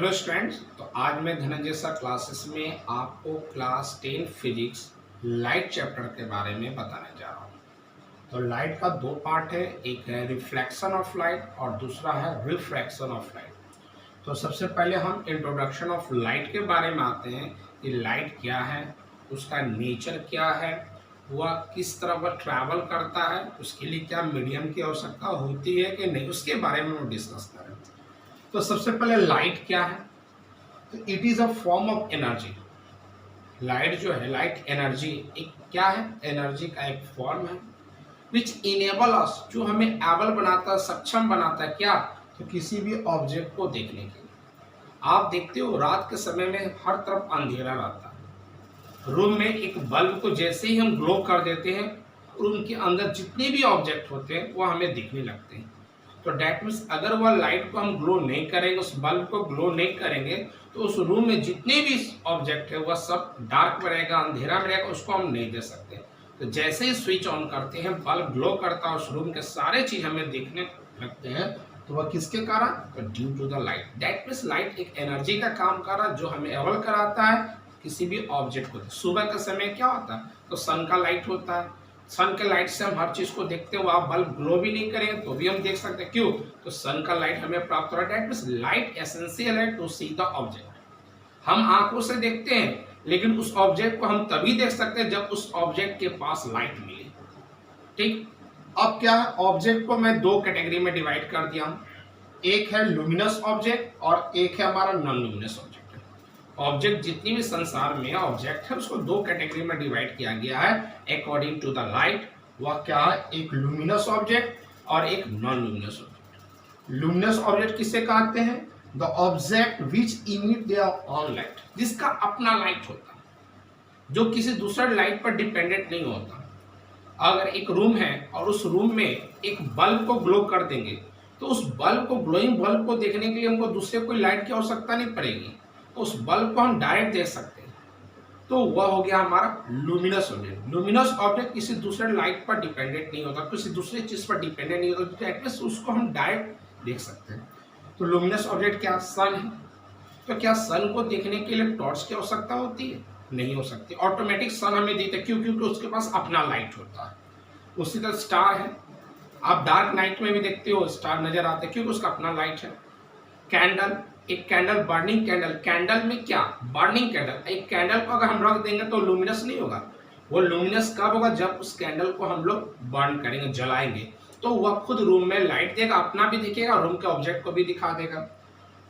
Hello students, तो आज मैं धनंजय सर क्लासेस में आपको क्लास 10 फिजिक्स लाइट चैप्टर के बारे में बताने जा रहा हूँ। तो लाइट का दो पार्ट है, एक है रिफ्लेक्शन ऑफ लाइट और दूसरा है रिफ्रैक्शन ऑफ लाइट। तो सबसे पहले हम इंट्रोडक्शन ऑफ लाइट के बारे में आते हैं कि लाइट क्या है, उसका नेचर क्या है, वह किस तरह वह ट्रैवल करता है, उसके लिए क्या मीडियम की आवश्यकता होती है कि नहीं, उसके बारे में हम डिस्कस करें। तो सबसे पहले लाइट क्या है? तो it is a form of energy. Light जो है, लाइट एनर्जी एक क्या है? एनर्जी का एक फॉर्म है विच इनेबल अस, जो हमें एबल बनाता है, सक्षम बनाता है क्या? तो किसी भी ऑब्जेक्ट को देखने के लिए। आप देखते हो रात के समय में हर तरफ अंधेरा रहता है। रूम में एक बल्ब को जैसे ही हम ग्लो कर देते हैं, रूम के अंदर जितने भी ऑब्जेक्ट होते हैं वो हमें दिखने लगते हैं। तो डैट मीन्स अगर वह लाइट को हम ग्लो नहीं करेंगे, उस बल्ब को ग्लो नहीं करेंगे, तो उस रूम में जितने भी ऑब्जेक्ट है वह सब डार्क में रहेगा, अंधेरा में रहेगा, उसको हम नहीं देख सकते। तो जैसे ही स्विच ऑन करते हैं, बल्ब ग्लो करता है, उस रूम के सारे चीज हमें दिखने लगते हैं। तो वह किसके कारण? तो due to the light. That means light एक एनर्जी का काम कर रहा है जो हमें एबल कराता है किसी भी ऑब्जेक्ट को। सुबह के समय क्या होता है? तो सन का लाइट होता है। सन के लाइट से हम हर चीज को देखते हो, आप बल्ब ग्लो भी नहीं करेंगे तो भी हम देख सकते हैं। क्यों? तो सन का लाइट हमें प्राप्त हो रहा है। लाइट एसेंशियल है टू सी द ऑब्जेक्ट। हम आंखों से देखते हैं, लेकिन उस ऑब्जेक्ट को हम तभी देख सकते हैं जब उस ऑब्जेक्ट के पास लाइट मिले। ठीक, अब क्या है? ऑब्जेक्ट को मैं दो कैटेगरी में डिवाइड कर दिया हूं। एक है लुमिनस ऑब्जेक्ट और एक है हमारा नॉन लुमिनस ऑब्जेक्ट। ऑब्जेक्ट जितनी भी संसार में ऑब्जेक्ट है उसको दो कैटेगरी में डिवाइड किया गया है अकॉर्डिंग टू द लाइट। वह क्या है? एक लुमिनस ऑब्जेक्ट और एक non luminous object. Luminous object किसे कहते हैं? The object which emit their own light, जिसका अपना लाइट होता है, जो किसी दूसरे लाइट पर डिपेंडेंट नहीं होता। अगर एक रूम है और उस रूम में एक बल्ब को ग्लो कर देंगे, तो उस बल्ब को, ग्लोइंग बल्ब को देखने के लिए हमको दूसरे कोई लाइट की आवश्यकता नहीं पड़ेगी। उस बल्ब को हम डायरेक्ट देख सकते हैं। तो वह हो गया हमारा लुमिनस ऑब्जेक्ट। लुमिनस ऑब्जेक्ट किसी दूसरे लाइट पर डिपेंडेंट नहीं होता, किसी दूसरी चीज पर डिपेंडेंट नहीं होता, एटलीस्ट उसको हम डायरेक्ट देख सकते हैं। तो लुमिनस ऑब्जेक्ट क्या? सन है। तो क्या सन को देखने के लिए टॉर्च की आवश्यकता होती है? नहीं हो सकती। ऑटोमेटिक सन हमें दिखता है। क्यों? क्योंकि उसके पास अपना लाइट होता है। उसी तरह स्टार है, आप डार्क नाइट में भी देखते हो स्टार नजर आते हैं, क्योंकि उसका अपना लाइट है। कैंडल, एक कैंडल, बर्निंग कैंडल। कैंडल में क्या? Burning candle. एक कैंडल को अगर हम रख देंगे तो लुमिनस नहीं होगा। वो लुमिनस कब होगा? जब उस कैंडल को हम लोग बर्न करेंगे, जलाएंगे, तो वह खुद रूम में लाइट देगा, अपना भी दिखेगा, रूम के ऑब्जेक्ट को भी दिखा देगा।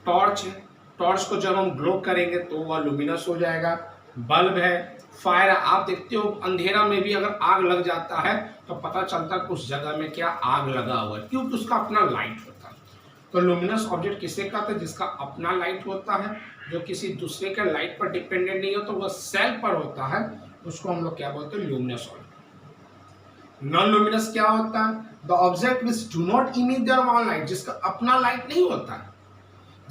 टॉर्च है, टॉर्च को जब हम ग्लो करेंगे तो वह लुमिनस हो जाएगा। बल्ब है, फायर। आप देखते हो अंधेरा में भी अगर आग लग जाता है तो पता चलता है कि उस जगह में क्या आग लगा हुआ है, क्योंकि उसका अपना लाइट होता है। तो लुमिनस ऑब्जेक्ट किसे कहते हैं? जिसका अपना लाइट होता है, जो किसी दूसरे के लाइट पर डिपेंडेंट नहीं होता, तो वह सेल्फ पर होता है, उसको हम लोग क्या बोलते हैं? Luminous object. नॉन लुमिनस क्या होता है? The object which do not emit their own light, जिसका अपना लाइट नहीं होता है।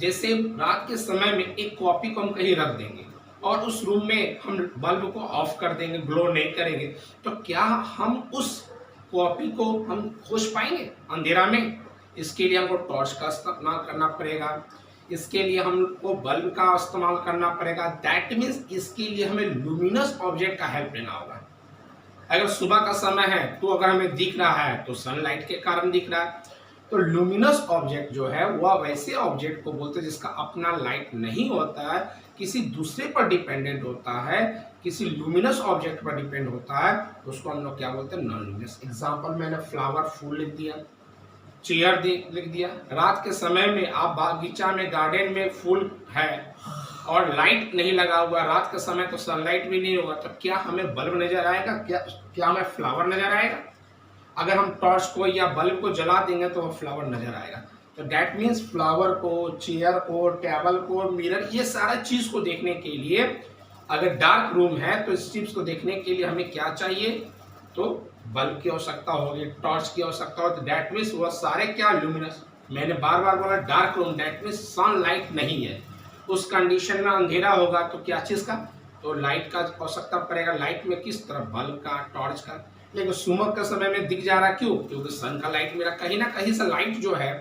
जैसे रात के समय में एक कॉपी को हम कहीं रख देंगे और उस रूम में हम बल्ब को ऑफ कर देंगे, ग्लो नहीं करेंगे, तो क्या हम उस कॉपी को हम खोज पाएंगे अंधेरा में? इसके लिए हमको टॉर्च का इस्तेमाल करना पड़ेगा, इसके लिए हमको बल्ब का इस्तेमाल करना पड़ेगा। दैट मीन्स इसके लिए हमें लुमिनस ऑब्जेक्ट का हेल्प लेना होगा। अगर सुबह का समय है तो अगर हमें दिख रहा है तो सनलाइट के कारण दिख रहा है। तो लुमिनस ऑब्जेक्ट जो है वह वैसे ऑब्जेक्ट को बोलते हैं जिसका अपना लाइट नहीं होता है, किसी दूसरे पर डिपेंडेंट होता है, किसी लुमिनस ऑब्जेक्ट पर डिपेंड होता है, उसको हम लोग क्या बोलते हैं? Non luminous. एग्जांपल मैंने फ्लावर, फूल लिख दिया, चेयर लिख दिया। रात के समय में आप बागीचा में, गार्डन में फूल है और लाइट नहीं लगा हुआ, रात के समय तो सनलाइट भी नहीं होगा, तो क्या हमें बल्ब नजर आएगा? क्या हमें फ्लावर नजर आएगा? अगर हम टॉर्च को या बल्ब को जला देंगे तो वो फ्लावर नजर आएगा। तो दैट मीन्स फ्लावर को, चेयर को, टेबल को, मिरर, ये सारा चीज को देखने के लिए, अगर डार्क रूम है तो इस चीज को देखने के लिए हमें क्या चाहिए? तो बल्ब की आवश्यकता होगी, टॉर्च की आवश्यकता होगी। दैट मीन्स वह सारे क्या? लुमिनस। मैंने बार बार बोला dark room, that means sunlight नहीं है, उस कंडीशन में अंधेरा होगा तो क्या चीज का? तो लाइट का आवश्यकता पड़ेगा। लाइट में किस तरह? बल्ब का, टॉर्च का। लेकिन सुबह के समय में दिख जा रहा, क्यों? क्योंकि सन का लाइट मेरा कहीं ना कहीं से लाइट जो है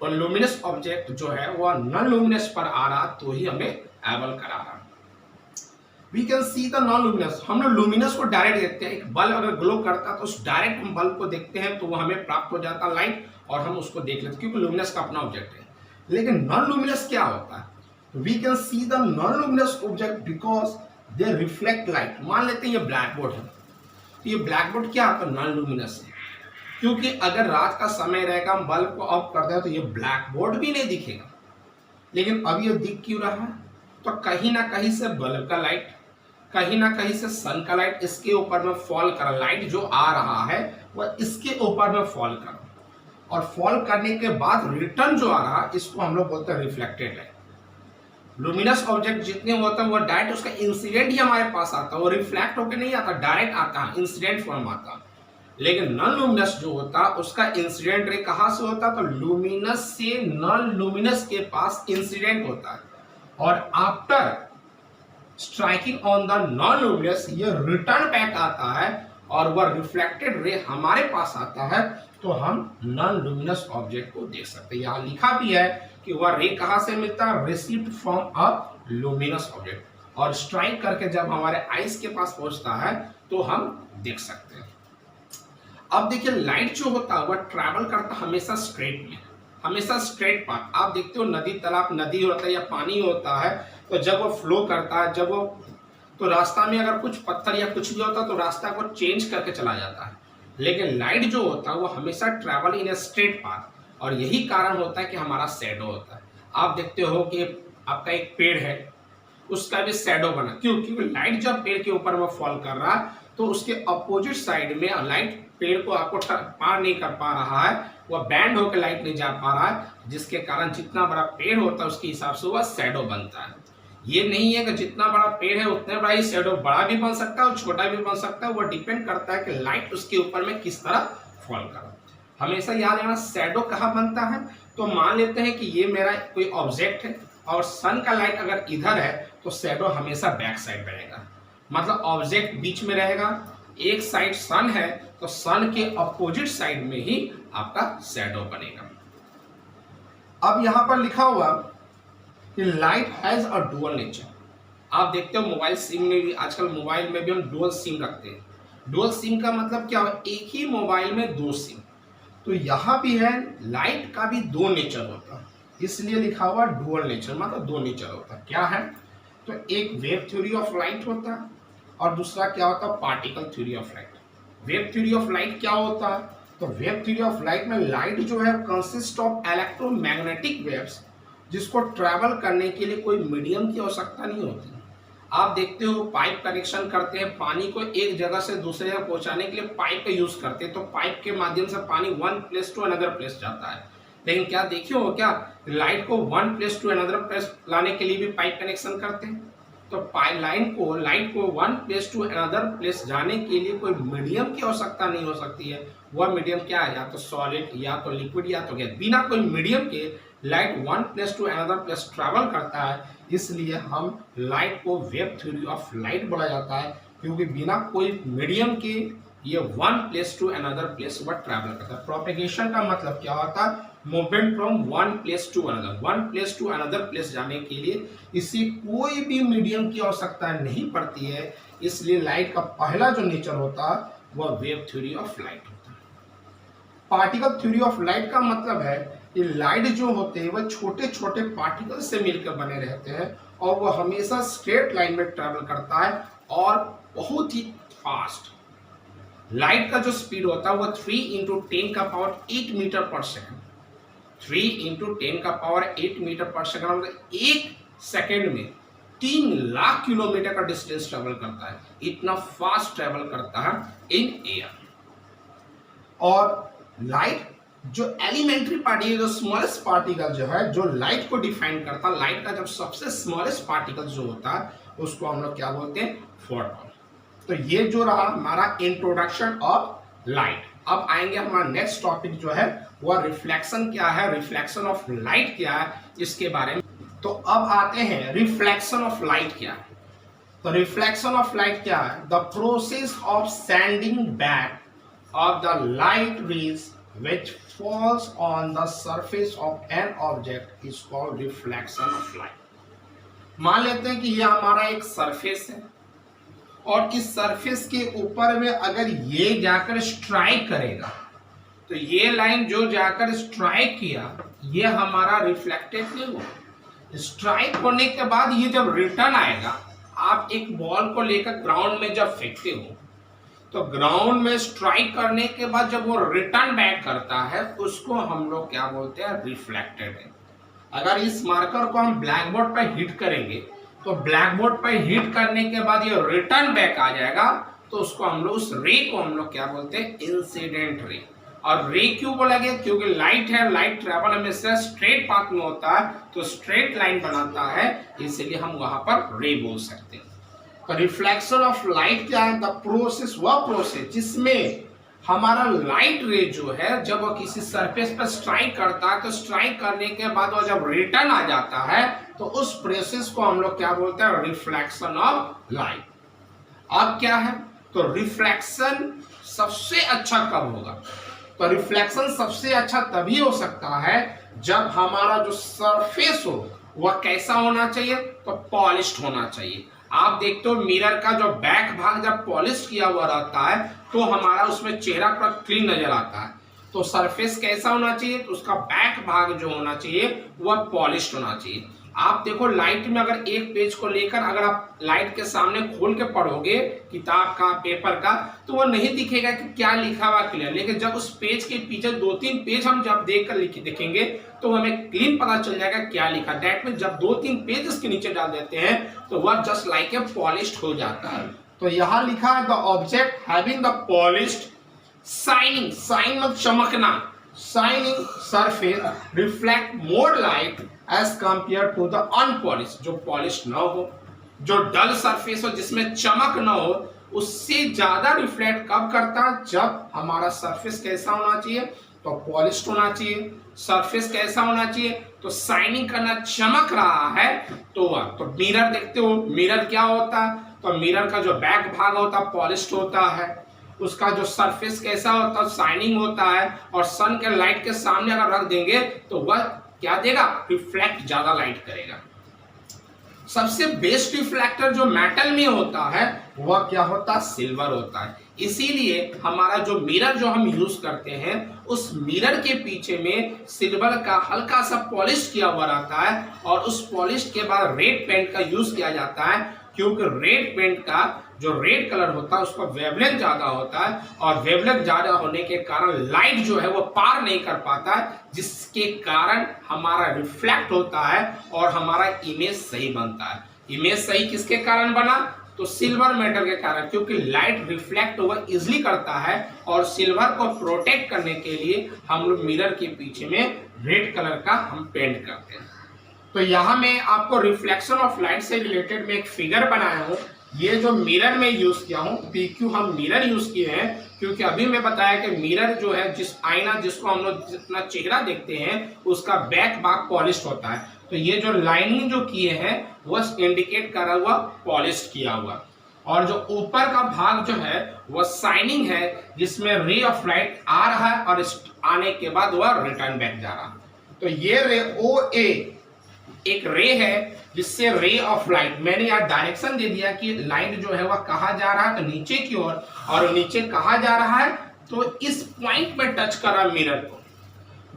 और लुमिनस ऑब्जेक्ट जो है वह नॉन लुमिनस पर आ रहा तो ही हमें एबल करा रहा। We can see the non luminous, हम लोग लुमिनस को डायरेक्ट देखते हैं। एक बल्ब अगर ग्लो करता है तो उस डायरेक्ट हम बल्ब को देखते हैं तो वो हमें प्राप्त हो जाता लाइट और हम उसको देख लेते क्योंकि लुमिनस का अपना ऑब्जेक्ट है। लेकिन नॉन लुमिनस क्या होता है? We can see the non luminous object because they reflect light. मान लेते हैं ये ब्लैक बोर्ड है, तो ये ब्लैक बोर्ड क्या होता है? नॉन लुमिनस है, क्योंकि अगर रात का समय रहेगा हम बल्ब को ऑफ कर दें तो ये ब्लैक बोर्ड भी नहीं दिखेगा। लेकिन अब ये दिख क्यों रहा है? तो कहीं ना कहीं से बल्ब का लाइट, कहीं ना कहीं से सन का लाइट इसके ऊपर में फॉल कर, लाइट जो आ रहा है वह इसके ऊपर में फॉल कर, और फॉल करने के बाद रिटर्न जो आ रहा इसको हम लोग बोलते हैं रिफ्लेक्टेड लाइट। लुमिनस ऑब्जेक्ट जितने होता है वो डायरेक्ट उसका इंसिडेंट ही हमारे पास आता है, वो रिफ्लेक्ट होकर नहीं आता, डायरेक्ट आता है, इंसिडेंट फॉर्म आता। लेकिन नॉन लुमिनस जो होता उसका इंसिडेंट रे कहां से होता? तो लुमिनस से नॉन लुमिनस के पास इंसिडेंट होता है, और after striking on the non luminous ये रिटर्न बैक आता है और वह रिफ्लेक्टेड रे हमारे पास आता है, तो हम नॉन लुमिनस ऑब्जेक्ट को देख सकते हैं। यहां लिखा भी है कि वह रे कहां से मिलता है? Received from a luminous object, और स्ट्राइक करके जब हमारे आईज के पास पहुंचता है तो हम देख सकते हैं। अब देखिए लाइट जो होता है वह ट्रैवल करता हमेशा स्ट्रेट में, हमेशा स्ट्रेट पाथ। आप देखते हो नदी तालाब, नदी होता है या पानी होता है, तो जब वो फ्लो करता है, जब वो तो रास्ता में अगर कुछ पत्थर या कुछ भी होता है तो रास्ता को चेंज करके चला जाता है। लेकिन लाइट जो होता है वो हमेशा travel in a straight path, और यही कारण होता है कि हमारा शैडो होता है। आप देखते हो कि आपका एक पेड़ है, उसका भी शैडो बना, क्यों? क्योंकि लाइट जब पेड़ के ऊपर में फॉल कर रहा है तो उसके अपोजिट साइड में लाइट पेड़ को आपको पार नहीं कर पा रहा है, वह बैंड होकर लाइट नहीं जा पा रहा है, जिसके कारण जितना बड़ा पेड़ होता है उसके हिसाब से वह शैडो बनता है। ये नहीं है कि जितना बड़ा पेड़ है उतने बड़ा ही शैडो, बड़ा भी बन सकता है और छोटा भी बन सकता है, वो डिपेंड करता है कि लाइट उसके ऊपर में किस तरह फॉल कर रहा है। हमेशा याद रखना शैडो कहाँ बनता है। तो मान लेते हैं कि ये मेरा कोई ऑब्जेक्ट है और सन का लाइट अगर इधर है तो शैडो हमेशा बैक साइड बनेगा, मतलब ऑब्जेक्ट बीच में रहेगा, एक साइड सन है तो सन के अपोजिट साइड में ही आपका शैडो बनेगा। अब यहां पर लिखा हुआ कि light has a dual nature. आप देखते हो मोबाइल सिम में भी, आजकल मोबाइल में भी हम डुअल सिम रखते हैं। डुअल सिम का मतलब क्या है? एक ही मोबाइल में दो सिम। तो यहाँ भी है लाइट का भी दो नेचर होता है, इसलिए लिखा हुआ डुअल नेचर, मतलब दो नेचर होता है। क्या है? तो एक वेव थ्योरी ऑफ लाइट होता है और दूसरा क्या होता है? Particle theory of light. Wave theory of light क्या होता है? तो वेव थ्योरी ऑफ लाइट में लाइट जो है कंसिस्ट ऑफ इलेक्ट्रोमैग्नेटिक वेव्स, जिसको ट्रैवल करने के लिए कोई मीडियम की आवश्यकता नहीं होती। आप देखते हो पाइप कनेक्शन करते हैं, पानी को एक जगह से दूसरे जगह पहुंचाने के लिए पाइप का यूज करते हैं, तो पाइप के माध्यम से पानी one place to another place जाता है। लेकिन क्या देखिए हो क्या लाइट को one place to another place लाने के लिए भी पाइप कनेक्शन करते हैं। तो लाइट को one place to another place जाने के लिए कोई मीडियम की आवश्यकता नहीं हो सकती है। वह मीडियम क्या है? या तो सॉलिड, या तो लिक्विड, या तो गैस। बिना कोई मीडियम के light one place to another place travel करता है, इसलिए हम लाइट को वेव थ्योरी ऑफ लाइट बोला जाता है, क्योंकि बिना कोई मीडियम के ये one place to another place वह ट्रैवल करता है। प्रोपेगेशन का मतलब क्या होता है? Movement from one place to another, one place to another place जाने के लिए इसी कोई भी मीडियम की आवश्यकता नहीं पड़ती है, इसलिए लाइट का पहला जो नेचर होता है वह वेव थ्योरी ऑफ लाइट होता है। पार्टिकल थ्योरी ऑफ लाइट का मतलब है कि लाइट जो होते हैं वह छोटे छोटे पार्टिकल से मिलकर बने रहते हैं और वह हमेशा स्ट्रेट लाइन में ट्रैवल करता है और बहुत ही फास्ट। लाइट का जो स्पीड होता है वह 3 × 10⁸ मीटर पर सेकंड, 3 × 10⁸ मीटर पर सेकंड, मतलब एक सेकंड में 3 लाख किलोमीटर का डिस्टेंस ट्रेवल करता है। इतना फास्ट ट्रेवल करता है इन एयर। और लाइट जो एलिमेंट्री पार्टिकल, जो स्मॉलेस्ट पार्टिकल जो है, जो लाइट को डिफाइन करता है, लाइट का जब सबसे स्मॉलेस्ट पार्टिकल जो होता है उसको हम लोग क्या बोलते हैं? फोटॉन। तो ये जो रहा हमारा इंट्रोडक्शन ऑफ लाइट। अब आएंगे हमारा नेक्स्ट टॉपिक जो है वह रिफ्लेक्शन क्या है, रिफ्लेक्शन ऑफ लाइट क्या है, इसके बारे में। तो अब आते हैं रिफ्लेक्शन ऑफ लाइट क्या है। तो रिफ्लेक्शन ऑफ लाइट क्या है? The process of sending back of the light rays which falls on the surface of an object is called reflection of light। मान लेते हैं कि ये हमारा एक सरफेस है और इस सरफेस के ऊपर में अगर ये जाकर स्ट्राइक करेगा तो ये लाइन जो जाकर स्ट्राइक किया ये हमारा रिफ्लेक्टेड नहीं हुआ। स्ट्राइक होने के बाद ये जब रिटर्न आएगा, आप एक बॉल को लेकर ग्राउंड में जब फेंकते हो तो ग्राउंड में स्ट्राइक करने के बाद जब वो रिटर्न बैक करता है उसको हम लोग क्या बोलते हैं, रिफ्लेक्टेड है। अगर इस मार्कर को हम ब्लैक बोर्ड पर हिट करेंगे तो ब्लैक बोर्ड पर हिट करने के बाद ये रिटर्न बैक आ जाएगा, तो उसको हम लोग, उस रे को हम लोग क्या बोलते हैं, इंसिडेंट रे। और रे क्यों बोला गया, क्योंकि लाइट है, लाइट ट्रेवल हमेशा स्ट्रेट पाथ में होता है तो स्ट्रेट लाइन बनाता है, इसलिए हम वहां पर रे बोल सकते हैं। तो रिफ्लेक्शन ऑफ लाइट क्या है, द प्रोसेस, वह प्रोसेस जिसमें हमारा लाइट रे जो है जब वो किसी सरफेस पर स्ट्राइक करता है तो स्ट्राइक करने के बाद वो जब रिटर्न आ जाता है तो उस प्रोसेस को हम लोग क्या बोलते हैं, रिफ्लेक्शन ऑफ लाइट। अब क्या है, तो रिफ्लेक्शन सबसे अच्छा कब होगा, तो रिफ्लेक्शन सबसे अच्छा तभी हो सकता है जब हमारा जो सरफेस हो वह कैसा होना चाहिए, तो पॉलिश्ड होना चाहिए। आप देखते हो मिरर का जो बैक भाग जब पॉलिश किया हुआ रहता है तो हमारा उसमें चेहरा पूरा क्लीन नजर आता है। तो सरफेस कैसा होना चाहिए, तो उसका बैक भाग जो होना चाहिए वह पॉलिश्ड होना चाहिए। आप देखो लाइट में अगर एक पेज को लेकर अगर आप लाइट के सामने खोल के पढ़ोगे किताब का, पेपर का, तो वो नहीं दिखेगा कि क्या लिखा हुआ क्लियर, लेकिन जब उस पेज के पीछे 2-3 पेज हम जब देखेंगे तो हमें क्लीन पता चल जाएगा क्या लिखा। दैट मीन जब 2-3 पेज इसके नीचे डाल देते हैं तो वह जस्ट लाइक ए पॉलिश्ड हो जाता है। तो यहाँ लिखा है the object having the polished shining, shine मतलब चमकना, shining surface reflect more light as compare to the unpolish, जो पॉलिश न हो, जो डल सरफेस हो, जिसमें चमक न हो, उससे ज्यादा रिफ्लेक्ट कब करता है, जब हमारा सरफेस कैसा होना चाहिए, तो पॉलिश्ड होना चाहिए। सरफेस कैसा होना चाहिए, तो शाइनिंग करना, चमक रहा है तो वह, तो मिरर देखते हो, मिरर क्या होता है, तो मिरर का जो बैक भाग होता है पॉलिश्ड होता है, उसका जो सरफेस कैसा होता है, शाइनिंग होता है, और सन के लाइट के सामने अगर रख देंगे तो वह क्या देगा, रिफ्लेक्ट ज्यादा लाइट करेगा। सबसे बेस्ट रिफ्लेक्टर जो मेटल में होता है वह क्या होता है, सिल्वर होता है। इसीलिए हमारा जो मिरर जो हम यूज करते हैं उस मिरर के पीछे में सिल्वर का हल्का सा पॉलिश किया हुआ रहता है, और उस पॉलिश के बाद रेड पेंट का यूज किया जाता है, क्योंकि रेड पेंट का जो रेड कलर होता है उसका वेवलेंथ ज्यादा होता है, और वेवलेंथ ज्यादा होने के कारण लाइट जो है वो पार नहीं कर पाता है, जिसके कारण हमारा रिफ्लेक्ट होता है और हमारा इमेज सही बनता है। इमेज सही किसके कारण बना, तो सिल्वर मेटल के कारण, क्योंकि लाइट रिफ्लेक्ट ओवर इजिली करता है, और सिल्वर को प्रोटेक्ट करने के लिए हम लोग मिरर के पीछे में रेड कलर का हम पेंट करते हैं। तो यहाँ मैं आपको रिफ्लेक्शन ऑफ लाइट से रिलेटेड में एक फिगर बनाया हूँ। ये जो मिरर में यूज किया हूँ, PQ हम मिरर यूज किए हैं क्योंकि अभी मैं बताया कि मिरर जो है, जिस आईना जिसको हम लोग जितना चेहरा देखते हैं उसका बैक भाग पॉलिश्ड होता है। तो ये जो लाइनिंग जो किए हैं वह इंडिकेट करा हुआ पॉलिश्ड किया हुआ, और जो ऊपर का भाग जो है वह शाइनिंग है, जिसमें रे ऑफ लाइट आ रहा है और आने के बाद वह रिटर्न बैक जा रहा है। तो ये रे OA एक रे है जिससे रे ऑफ लाइट, मैंने यहाँ डायरेक्शन दे दिया कि लाइट जो है वह कहाँ जा रहा है, तो नीचे की ओर, और नीचे कहाँ जा रहा है, तो इस पॉइंट पे टच कर रहा है मिरर को।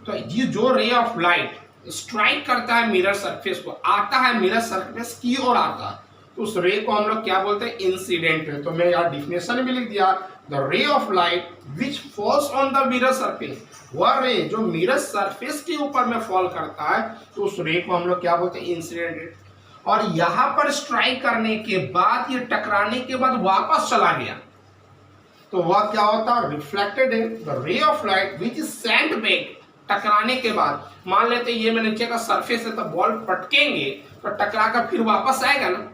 तो ये जो रे ऑफ लाइट स्ट्राइक करता है मिरर सरफेस को, आता है मिरर सरफेस की ओर आता है, तो उस रे को हम लोग क्या बोलते हैं, इंसिडेंट रे। तो मैं यहाँ डिफिनेशन भी लिख दिया, the ray of light which falls on the mirror surface, वह रे जो मिरर सरफेस के ऊपर में फॉल करता है तो उस रे को हम लोग क्या बोलते हैं, इंसिडेंट रे। और यहां पर स्ट्राइक करने के बाद, ये टकराने के बाद वापस चला गया तो वह क्या होता है, रिफ्लेक्टेड है। The ray of light which is sent back, टकराने के बाद, मान लेते ये मैं नीचे का सरफेस है तो बॉल पटकेंगे तो टकरा कर फिर वापस आएगा ना।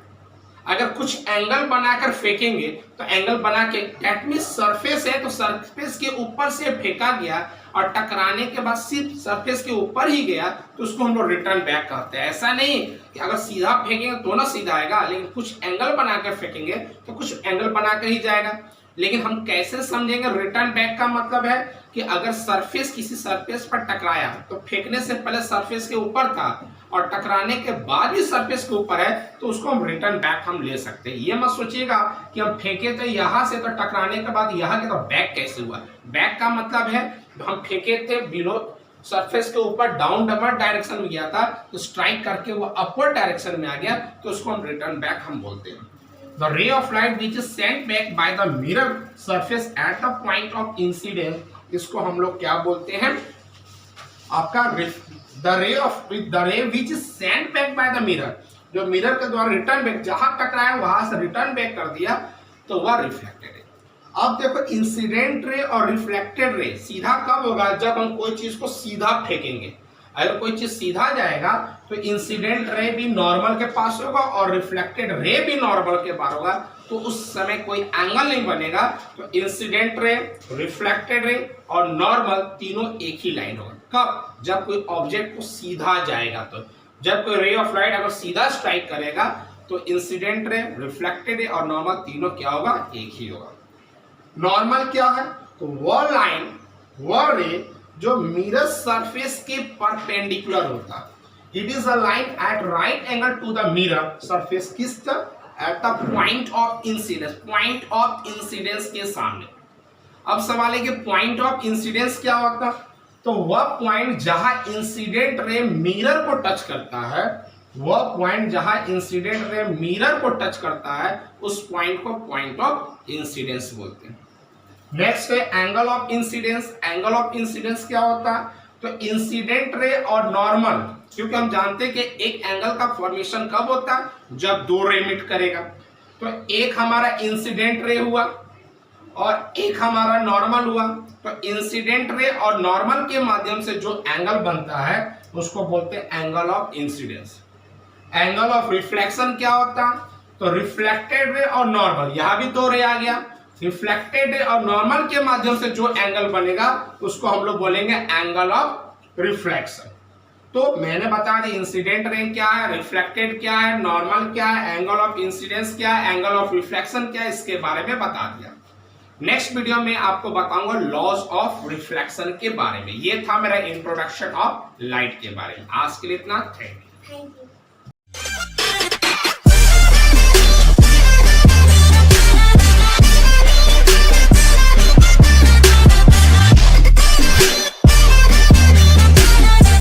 अगर कुछ एंगल बनाकर फेंकेंगे तो एंगल बना के, दैट मींस सरफेस है तो सरफेस के ऊपर से फेंका गया और टकराने के बाद सिर्फ सरफेस के ऊपर ही गया तो उसको हम लोग रिटर्न बैक कहते हैं। ऐसा नहीं कि अगर सीधा फेंकेंगे तो ना सीधा आएगा, लेकिन कुछ एंगल बनाकर फेंकेंगे तो कुछ एंगल बनाकर ही जाएगा। लेकिन हम कैसे समझेंगे रिटर्न बैक का मतलब है, कि अगर सरफेस किसी सरफेस पर टकराया तो फेंकने से पहले सरफेस के ऊपर था और टकराने के बाद भी सरफेस के ऊपर है तो उसको हम रिटर्न बैक हम ले सकते हैं। ये मत सोचिएगा कि हम फेंके थे यहां से तो टकराने के बाद यहाँ के तो बैक कैसे हुआ। बैक का मतलब है हम फेंके थे बिलो सरफेस के ऊपर डाउनवर्ड डायरेक्शन में गया था तो स्ट्राइक करके वो अपवर्ड डायरेक्शन में आ गया तो उसको हम रिटर्न बैक हम बोलते हैं। The ray of light which is sent back by the mirror surface at the point of incidence, इसको हम लोग क्या बोलते हैं आपका the ray which is sent back by the mirror, जो मिरर के द्वारा रिटर्न बैक जहां टकराया वहां से रिटर्न बैक कर दिया तो वह रिफ्लेक्टेड है। अब देखो इंसिडेंट रे और रिफ्लेक्टेड रे सीधा कब होगा, जब हम कोई चीज को सीधा फेंकेंगे। अगर कोई चीज सीधा जाएगा तो इंसिडेंट रे भी नॉर्मल के पास होगा और रिफ्लेक्टेड रे भी नॉर्मल के पास होगा तो उस समय कोई एंगल नहीं बनेगा। तो इंसिडेंट रे, रिफ्लेक्टेड रे और नॉर्मल तीनों एक ही लाइन होगा। कब, जब कोई ऑब्जेक्ट को सीधा जाएगा। तो जब कोई रे ऑफ लाइट अगर सीधा स्ट्राइक करेगा तो इंसिडेंट रे, रिफ्लेक्टेड रे और नॉर्मल तीनों क्या होगा, एक ही होगा। नॉर्मल क्या है, तो वह लाइन, वह रे जो मिरर सरफेस के परपेंडिकुलर होता है। It is a line at right angle to the mirror surface, किस at the point of incidence, point of incidence के सामने। अब सवाल है कि पॉइंट ऑफ इंसिडेंस क्या होता, तो वह पॉइंट जहां इंसिडेंट रे मिरर को टच करता है, वह पॉइंट जहां इंसिडेंट रे मिरर को टच करता है उस पॉइंट को पॉइंट ऑफ इंसिडेंस बोलते हैं। नेक्स्ट है angle of incidence. Angle of incidence क्या होता है, तो इंसिडेंट रे और नॉर्मल, क्योंकि हम जानते हैं कि एक एंगल का फॉर्मेशन कब होता है, जब दो रे मीट करेगा। तो एक हमारा इंसिडेंट रे हुआ और एक हमारा नॉर्मल हुआ, तो इंसिडेंट रे और नॉर्मल के माध्यम से जो एंगल बनता है उसको बोलते हैं angle of incidence. Angle of reflection क्या होता है, तो रिफ्लेक्टेड रे और नॉर्मल, यहां भी दो रे आ गया, रिफ्लेक्टेड और नॉर्मल के माध्यम से जो एंगल बनेगा उसको हम लोग बोलेंगे एंगल ऑफ रिफ्लेक्शन। तो मैंने बता दिया इंसिडेंट रे क्या है, रिफ्लेक्टेड क्या है, नॉर्मल क्या है, एंगल ऑफ इंसिडेंस क्या है, एंगल ऑफ रिफ्लेक्शन क्या है, इसके बारे में बता दिया। नेक्स्ट वीडियो में आपको बताऊंगा लॉज ऑफ रिफ्लेक्शन के बारे में। ये था मेरा इंट्रोडक्शन ऑफ लाइट के बारे में। आज के लिए इतना, थैंक यू।